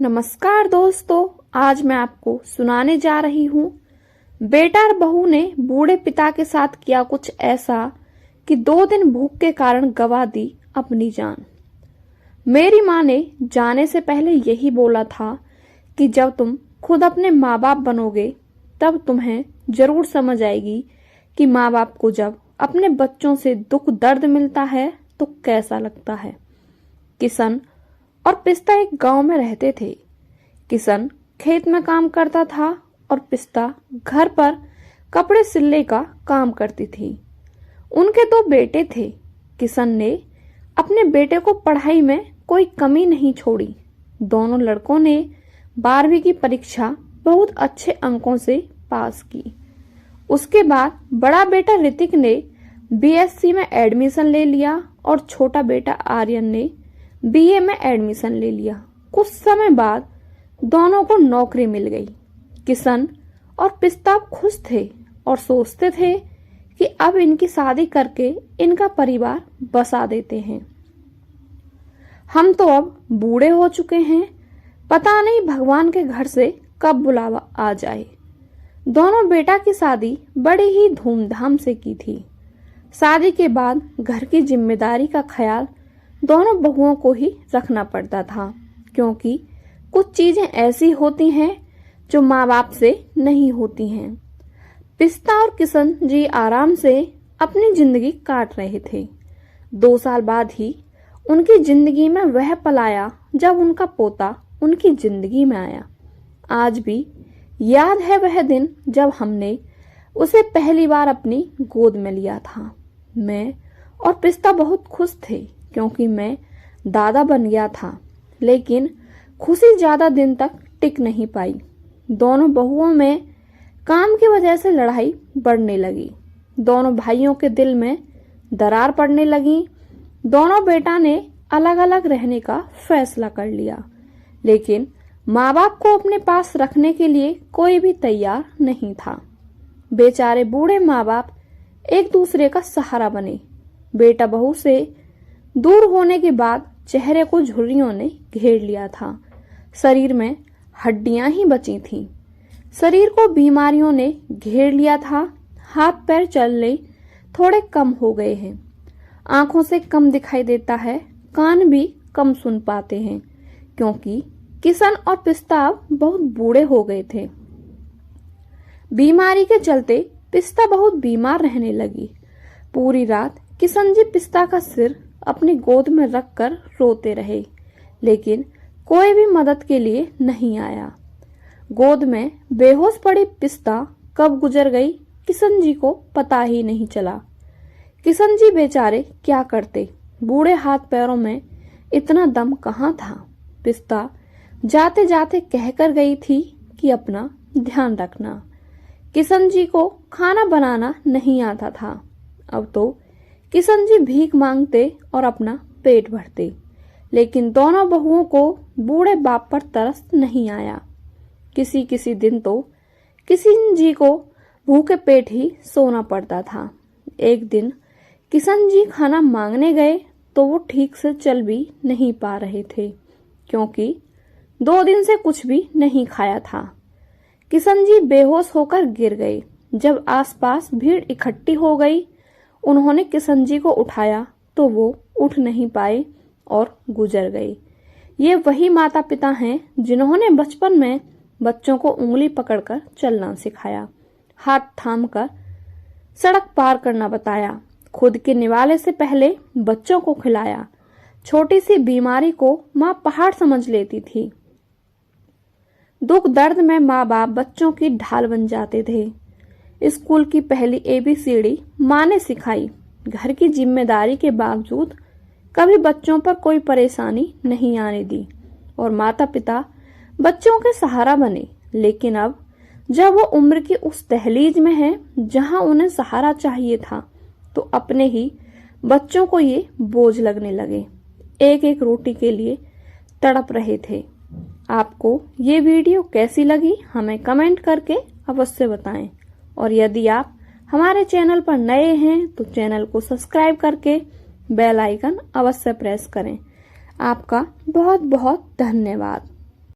नमस्कार दोस्तों, आज मैं आपको सुनाने जा रही हूँ। बेटा और बहू ने बूढ़े पिता के साथ किया कुछ ऐसा कि 2 दिन भूख के कारण गंवा दी अपनी जान। मेरी माँ ने जाने से पहले यही बोला था कि जब तुम खुद अपने माँ बाप बनोगे तब तुम्हें जरूर समझ आएगी कि माँ बाप को जब अपने बच्चों से दुख दर्द मिलता है तो कैसा लगता है। किशन और पिस्ता एक गांव में रहते थे। किशन खेत में काम करता था और पिस्ता घर पर कपड़े सिलने का काम करती थी। उनके 2 बेटे थे। किशन ने अपने बेटे को पढ़ाई में कोई कमी नहीं छोड़ी। दोनों लड़कों ने 12वीं की परीक्षा बहुत अच्छे अंकों से पास की। उसके बाद बड़ा बेटा ऋतिक ने बीएससी में एडमिशन ले लिया और छोटा बेटा आर्यन ने बीए में एडमिशन ले लिया। कुछ समय बाद दोनों को नौकरी मिल गई। किशन और पिस्ता खुश थे और सोचते थे कि अब इनकी शादी करके इनका परिवार बसा देते हैं। हम तो अब बूढ़े हो चुके हैं, पता नहीं भगवान के घर से कब बुलावा आ जाए। दोनों बेटा की शादी बड़ी ही धूमधाम से की थी। शादी के बाद घर की जिम्मेदारी का ख्याल दोनों बहुओं को ही रखना पड़ता था, क्योंकि कुछ चीजें ऐसी होती हैं जो माँ बाप से नहीं होती हैं। पिस्ता और किशन जी आराम से अपनी जिंदगी काट रहे थे। 2 साल बाद ही उनकी जिंदगी में वह पल आया जब उनका पोता उनकी जिंदगी में आया। आज भी याद है वह दिन जब हमने उसे पहली बार अपनी गोद में लिया था। मैं और पिस्ता बहुत खुश थे क्योंकि मैं दादा बन गया था, लेकिन खुशी ज्यादा दिन तक टिक नहीं पाई। दोनों बहुओं में काम की वजह से लड़ाई बढ़ने लगी। दोनों भाइयों के दिल में दरार पड़ने लगी। दोनों बेटा ने अलग अलग रहने का फैसला कर लिया, लेकिन माँ बाप को अपने पास रखने के लिए कोई भी तैयार नहीं था। बेचारे बूढ़े माँ बाप एक दूसरे का सहारा बने। बेटा बहू से दूर होने के बाद चेहरे को झुर्रियों ने घेर लिया था। शरीर में हड्डियां ही बची थीं। शरीर को बीमारियों ने घेर लिया था। हाथ पैर चलने थोड़े कम हो गए हैं। आंखों से कम दिखाई देता है। कान भी कम सुन पाते हैं, क्योंकि किशन और पिस्ता बहुत बूढ़े हो गए थे। बीमारी के चलते पिस्ता बहुत बीमार रहने लगी। पूरी रात किशन जी पिस्ता का सिर अपनी गोद में रखकर रोते रहे, लेकिन कोई भी मदद के लिए नहीं आया। गोद में बेहोश पड़ी पिस्ता कब गुजर गई किशन जी को पता ही नहीं चला। किशन जी बेचारे क्या करते, बूढ़े हाथ पैरों में इतना दम कहाँ था। पिस्ता जाते जाते कहकर गई थी कि अपना ध्यान रखना। किशन जी को खाना बनाना नहीं आता था। अब तो किशन जी भीख मांगते और अपना पेट भरते, लेकिन दोनों बहुओं को बूढ़े बाप पर तरस नहीं आया। किसी किसी दिन तो किशन जी को भूखे पेट ही सोना पड़ता था। एक दिन किशन जी खाना मांगने गए तो वो ठीक से चल भी नहीं पा रहे थे, क्योंकि 2 दिन से कुछ भी नहीं खाया था। किशन जी बेहोश होकर गिर गए। जब आसपास भीड़ इकट्ठी हो गई, उन्होंने किशन जी को उठाया तो वो उठ नहीं पाए और गुजर गए। ये वही माता पिता हैं जिन्होंने बचपन में बच्चों को उंगली पकड़कर चलना सिखाया, हाथ थामकर सड़क पार करना बताया, खुद के निवाले से पहले बच्चों को खिलाया। छोटी सी बीमारी को माँ पहाड़ समझ लेती थी। दुख दर्द में माँ बाप बच्चों की ढाल बन जाते थे। स्कूल की पहली ABCD माँ ने सिखाई। घर की जिम्मेदारी के बावजूद कभी बच्चों पर कोई परेशानी नहीं आने दी और माता पिता बच्चों के सहारा बने। लेकिन अब जब वो उम्र की उस दहलीज में है जहां उन्हें सहारा चाहिए था, तो अपने ही बच्चों को ये बोझ लगने लगे। एक एक रोटी के लिए तड़प रहे थे। आपको ये वीडियो कैसी लगी हमें कमेंट करके अवश्य बताएं, और यदि आप हमारे चैनल पर नए हैं तो चैनल को सब्सक्राइब करके बेल आइकन अवश्य प्रेस करें। आपका बहुत बहुत धन्यवाद।